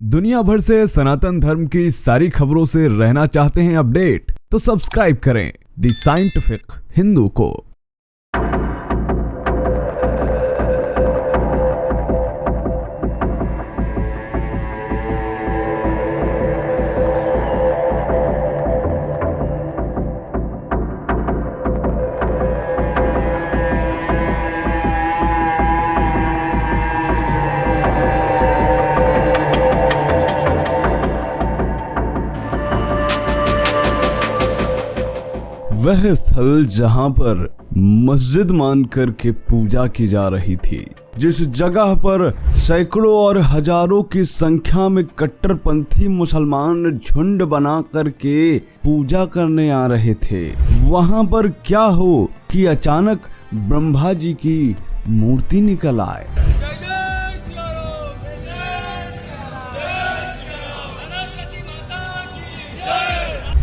दुनिया भर से सनातन धर्म की सारी खबरों से रहना चाहते हैं अपडेट, तो सब्सक्राइब करें द साइंटिफिक हिंदू को। वह स्थल जहां पर मस्जिद मानकर के पूजा की जा रही थी, जिस जगह पर सैकड़ों और हजारों की संख्या में कट्टरपंथी मुसलमान झुंड बना करके पूजा करने आ रहे थे, वहां पर क्या हो कि अचानक ब्रह्मा जी की मूर्ति निकल आए।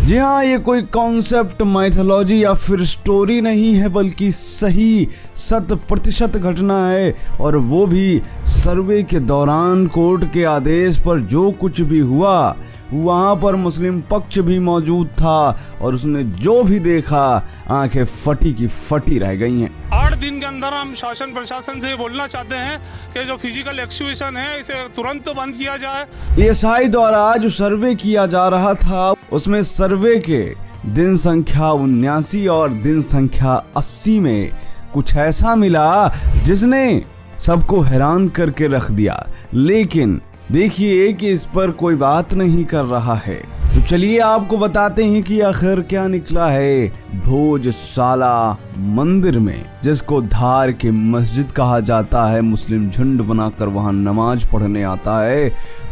जी हाँ, ये कोई कॉन्सेप्ट, माइथोलॉजी या फिर स्टोरी नहीं है, बल्कि सही 100% घटना है। और वो भी सर्वे के दौरान कोर्ट के आदेश पर जो कुछ भी हुआ, वहाँ पर मुस्लिम पक्ष भी मौजूद था और उसने जो भी देखा आंखें फटी की फटी रह गई हैं। 8 दिन के अंदर हम शासन प्रशासन से बोलना चाहते हैं कि जो फिजिकल एक्सहिबिशन है इसे तुरंत बंद किया जाए। एएसआई द्वारा जो सर्वे किया जा रहा था, उसमें सर्वे के दिन संख्या 79 और दिन संख्या 80 में कुछ ऐसा मिला जिसने सबको हैरान करके रख दिया। लेकिन देखिए कि इस पर कोई बात नहीं कर रहा है, तो चलिए आपको बताते हैं कि आखिर क्या निकला है भोजशाला मंदिर में, जिसको धार के मस्जिद कहा जाता है। मुस्लिम झुंड बनाकर वहां नमाज पढ़ने आता है।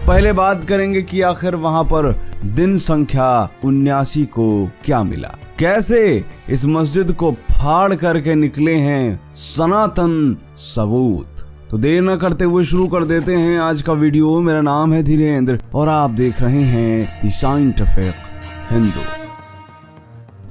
पहले बात करेंगे कि आखिर वहां पर दिन संख्या 79 को क्या मिला, कैसे इस मस्जिद को फाड़ करके निकले हैं सनातन सबूत। तो देर न करते हुए शुरू कर देते हैं आज का वीडियो। मेरा नाम है धीरेन्द्र और आप देख रहे हैं द साइंटिफिक हिंदू।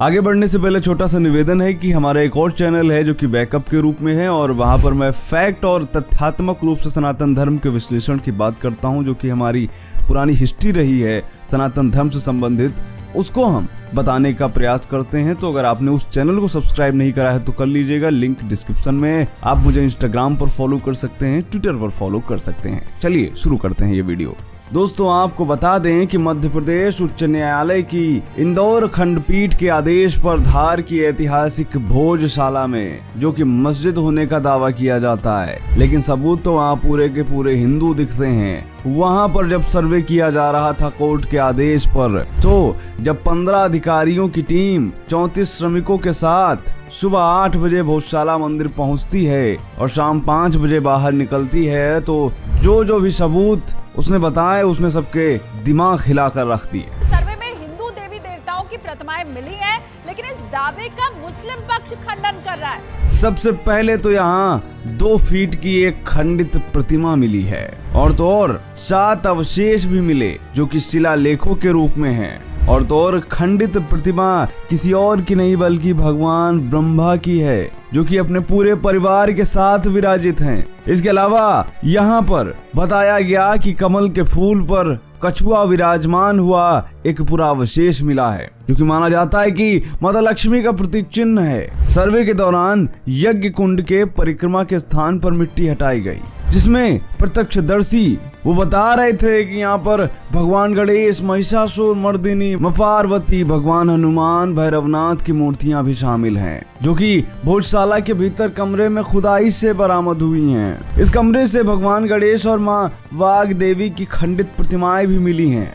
आगे बढ़ने से पहले छोटा सा निवेदन है कि हमारा एक और चैनल है जो कि बैकअप के रूप में है, और वहां पर मैं फैक्ट और तथ्यात्मक रूप से सनातन धर्म के विश्लेषण की बात करता हूं, जो कि हमारी पुरानी हिस्ट्री रही है सनातन धर्म से संबंधित, उसको हम बताने का प्रयास करते हैं। तो अगर आपने उस चैनल को सब्सक्राइब नहीं करा है तो कर लीजिएगा, लिंक डिस्क्रिप्शन में है। आप मुझे इंस्टाग्राम पर फॉलो कर सकते हैं, ट्विटर पर फॉलो कर सकते हैं। चलिए शुरू करते हैं ये वीडियो। दोस्तों, आपको बता दें कि मध्य प्रदेश उच्च न्यायालय की इंदौर खंडपीठ के आदेश पर धार की ऐतिहासिक भोजशाला में, जो कि मस्जिद होने का दावा किया जाता है, लेकिन सबूत तो वहाँ पूरे के पूरे हिंदू दिखते हैं, वहां पर जब सर्वे किया जा रहा था कोर्ट के आदेश पर, तो जब 15 अधिकारियों की टीम 34 श्रमिकों के साथ सुबह 8 बजे भोजशाला मंदिर पहुंचती है और शाम 5 बजे बाहर निकलती है, तो जो भी सबूत उसने बताए उसने सबके दिमाग हिलाकर रख दिए। सर्वे में हिंदू देवी देवताओं की प्रतिमाएं मिली हैं, लेकिन इस दावे का मुस्लिम पक्ष खंडन कर रहा है। सबसे पहले तो यहाँ 2 फीट की एक खंडित प्रतिमा मिली है, और तो और 7 अवशेष भी मिले जो कि शिलालेखों के रूप में हैं। और तो और खंडित प्रतिमा किसी और की नहीं बल्कि भगवान ब्रह्मा की है, जो कि अपने पूरे परिवार के साथ विराजित हैं। इसके अलावा यहाँ पर बताया गया कि कमल के फूल पर कछुआ विराजमान हुआ एक पूरा अवशेष मिला है, जो कि माना जाता है कि माता लक्ष्मी का प्रतीक चिन्ह है। सर्वे के दौरान यज्ञ कुंड के परिक्रमा के स्थान पर मिट्टी हटाई गई, जिसमें प्रत्यक्षदर्शी वो बता रहे थे कि यहाँ पर भगवान गणेश, महिषासुर मर्दिनी, मां पार्वती, भगवान हनुमान, भैरवनाथ की मूर्तियां भी शामिल हैं, जो कि भोजशाला के भीतर कमरे में खुदाई से बरामद हुई हैं। इस कमरे से भगवान गणेश और मां वाग देवी की खंडित प्रतिमाएं भी मिली हैं।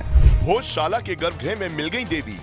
भोजशाला के गर्भगृह में मिल गई देवी,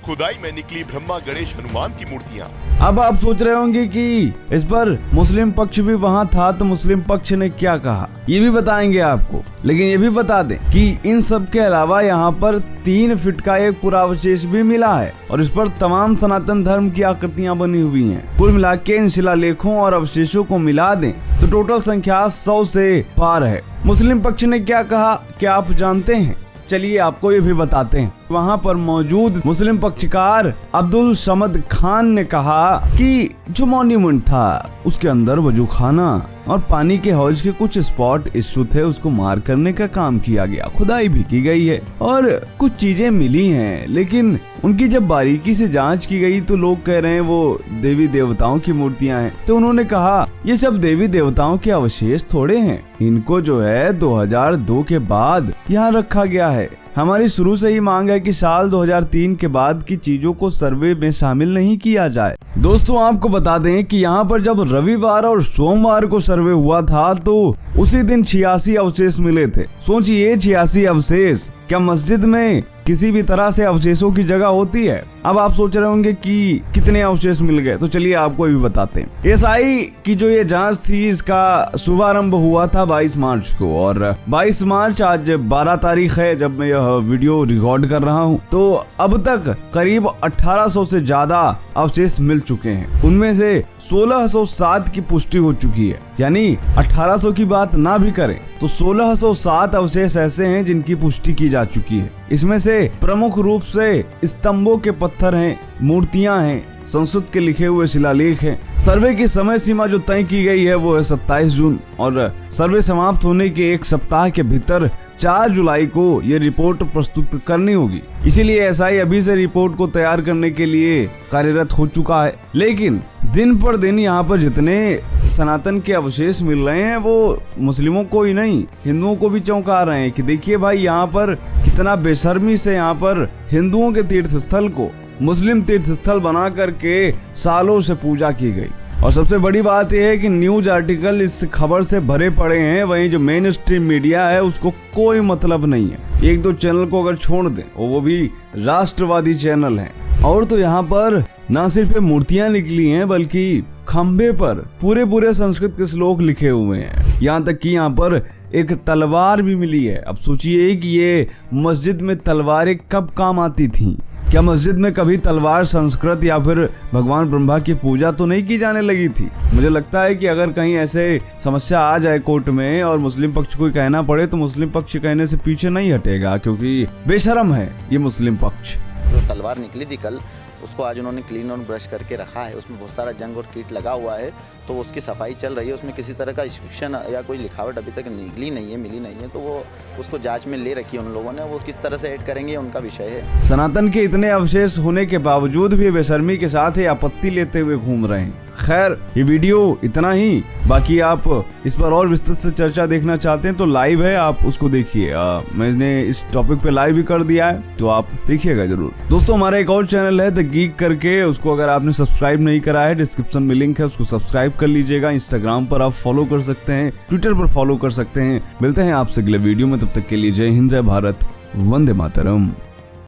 खुदाई में निकली ब्रह्मा, गणेश, हनुमान की मूर्तियां। अब आप सोच रहे होंगे कि इस पर मुस्लिम पक्ष भी वहां था, तो मुस्लिम पक्ष ने क्या कहा ये भी बताएंगे आपको। लेकिन ये भी बता दें कि इन सब के अलावा यहाँ पर 3 फीट का एक पूरा अवशेष भी मिला है, और इस पर तमाम सनातन धर्म की आकृतियां बनी हुई हैं। कुल मिला के इन शिलालेखों और अवशेषों को मिला दें तो टोटल संख्या 100 से पार है। मुस्लिम पक्ष ने क्या कहा, क्या आप जानते हैं? चलिए आपको ये भी बताते हैं। वहाँ पर मौजूद मुस्लिम पक्षकार अब्दुल समद खान ने कहा कि जो मॉन्यूमेंट था उसके अंदर वजूखाना, और पानी के हौज के कुछ स्पॉट इश्यू थे, उसको मार करने का काम किया गया, खुदाई भी की गई है और कुछ चीजें मिली हैं, लेकिन उनकी जब बारीकी से जांच की गई तो लोग कह रहे हैं वो देवी देवताओं की मूर्तियां हैं। तो उन्होंने कहा ये सब देवी देवताओं के अवशेष थोड़े हैं, इनको जो है 2002 के बाद यहाँ रखा गया है। हमारी शुरू से ही मांग है कि साल 2003 के बाद की चीजों को सर्वे में शामिल नहीं किया जाए। दोस्तों आपको बता दें कि यहाँ पर जब रविवार और सोमवार को सर्वे हुआ था तो उसी दिन 86 अवशेष मिले थे। सोचिए 86 अवशेष, क्या मस्जिद में किसी भी तरह से अवशेषों की जगह होती है? अब आप सोच रहे होंगे कि कितने अवशेष मिल गए, तो चलिए आपको भी बताते हैं। एसआई की जो ये जांच थी इसका शुभारंभ हुआ था 22 मार्च को और 22 मार्च आज 12 तारीख है जब मैं यह वीडियो रिकॉर्ड कर रहा हूँ। तो अब तक करीब 1800 से ज्यादा अवशेष मिल चुके हैं, उनमें से 1607 की पुष्टि हो चुकी है। यानी 1800 की बात ना भी करें तो 1607 अवशेष ऐसे हैं जिनकी पुष्टि की जा चुकी है। इसमें से प्रमुख रूप से स्तंभों के पत्थर हैं, मूर्तियां हैं, संस्कृत के लिखे हुए शिलालेख हैं। सर्वे की समय सीमा जो तय की गई है वो है 27 जून और सर्वे समाप्त होने के एक सप्ताह के भीतर 4 जुलाई को ये रिपोर्ट प्रस्तुत करनी होगी। इसीलिए एसआई अभी से रिपोर्ट को तैयार करने के लिए कार्यरत हो चुका है। लेकिन दिन पर दिन यहाँ पर जितने सनातन के अवशेष मिल रहे हैं वो मुस्लिमों को ही नहीं हिंदुओं को भी चौंका रहे हैं कि देखिए भाई यहाँ पर कितना बेशर्मी से यहाँ पर हिंदुओं के तीर्थ स्थल को मुस्लिम तीर्थ स्थल बना करके सालों से पूजा की गई। और सबसे बड़ी बात यह है कि न्यूज आर्टिकल इस खबर से भरे पड़े हैं, वहीं जो मेन स्ट्रीम मीडिया है उसको कोई मतलब नहीं है। एक दो चैनल को अगर छोड़ दें और वो भी राष्ट्रवादी चैनल हैं। और तो यहाँ पर न सिर्फ मूर्तियां निकली हैं बल्कि खंबे पर पूरे संस्कृत के श्लोक लिखे हुए हैं। यहाँ तक कि यहाँ पर एक तलवार भी मिली है। अब सोचिए कि ये मस्जिद में तलवारें कब काम आती थीं? क्या मस्जिद में कभी तलवार संस्कृत या फिर भगवान ब्रह्मा की पूजा तो नहीं की जाने लगी थी? मुझे लगता है कि अगर कहीं ऐसे समस्या आ जाए कोर्ट में और मुस्लिम पक्ष को कहना पड़े तो मुस्लिम पक्ष कहने से पीछे नहीं हटेगा, क्योंकि बेशरम है ये मुस्लिम पक्ष। जो तलवार निकली थी कल, उसको आज उन्होंने क्लीन और ब्रश करके रखा है। उसमें बहुत सारा जंग और कीट लगा हुआ है, तो उसकी सफाई चल रही है। उसमें किसी तरह का इंस्क्रिप्शन या कोई लिखावट अभी तक निकली नहीं है, मिली नहीं है, तो वो उसको जांच में ले रखी है उन लोगों ने। वो किस तरह से ऐड करेंगे उनका विषय है। सनातन के इतने अवशेष होने के बावजूद भी बेशर्मी के साथ ही आपत्ति लेते हुए घूम रहे हैं। खैर ये वीडियो इतना ही, बाकी आप इस पर और विस्तृत से चर्चा देखना चाहते हैं तो लाइव है, आप उसको देखिए। मैंने इस टॉपिक पे लाइव भी कर दिया है तो आप देखिएगा जरूर। दोस्तों हमारा एक और चैनल है द गीक करके, उसको अगर आपने सब्सक्राइब नहीं करा है डिस्क्रिप्शन में लिंक है, उसको सब्सक्राइब कर लीजिएगा। इंस्टाग्राम पर आप फॉलो कर सकते हैं, ट्विटर पर फॉलो कर सकते हैं। मिलते हैं आपसे अगले वीडियो में, तब तक के लिए जय हिंद, जय भारत, वंदे मातरम।